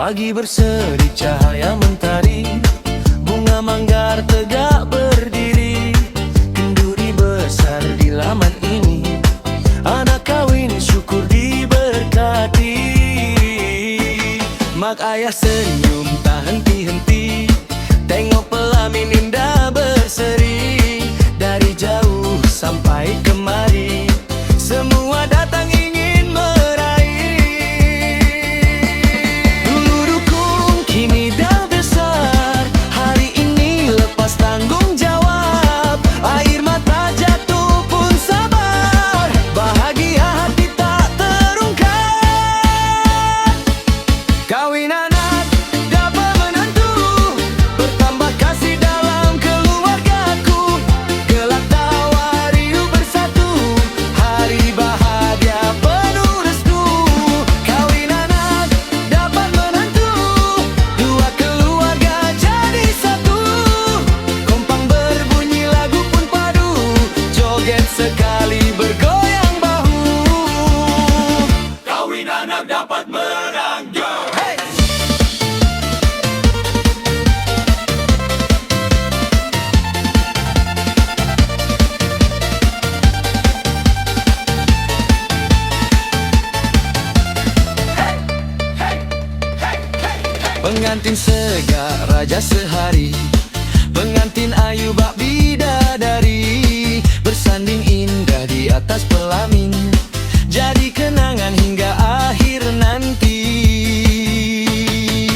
Pagi berseri cahaya mentari, bunga manggar tegak berdiri, kenduri besar di laman ini, anak kawin syukur diberkati. Mak ayah senyum tak henti-henti, tengok pelamin indah berseri, dari jauh sampai kemari, semua datang ingin meraih. Dulu dukung kini dah besar, hari ini lepas tanggung jawab, air mata jatuh pun sabar, bahagia hati tak terungkap. Kawin anak dapat menantu, bertambah kasih dalam keluargaku, gelak tawa riuh bersatu, hari bahagia penuh restu. Kawin anak dapat menantu, dua keluarga jadi satu, kompang berbunyi lagu pun padu, joget sekali bergoyang bahu. Kawin anak dapat merangga. Pengantin segak raja sehari, pengantin ayu bak bidadari, bersanding indah di atas pelamin, jadi kenangan hingga akhir nanti.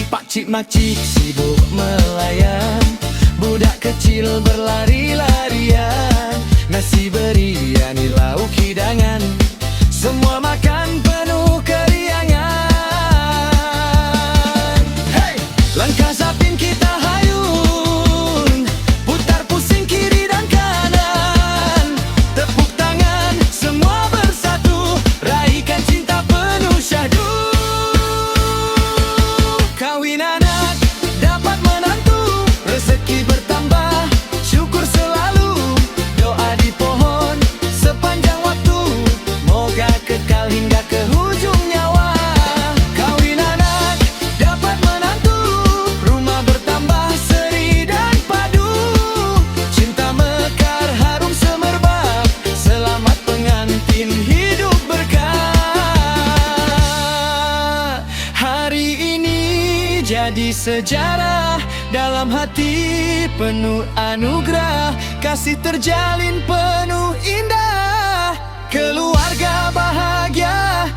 Pakcik makcik sibuk melayan, budak kecil berlari-larian, nasi beriani lauk hidangan, semua makan penuh keriangan. Langkah zapin kita hayun, putar pusing kiri dan kanan, tepuk tangan semua bersatu, raikan cinta penuh syahdu. Kawin anak dapat menantu, rezeki bertambah, syukur selalu, doa di pohon sepanjang waktu, moga kekal hingga ke hujung nyawa. Kawin anak dapat menantu, rumah bertambah seri dan padu, cinta mekar harum semerbak, selamat pengantin hidup berkah. Hari ini jadi sejarah, dalam hati penuh anugerah, kasih terjalin penuh indah, keluarga bahagia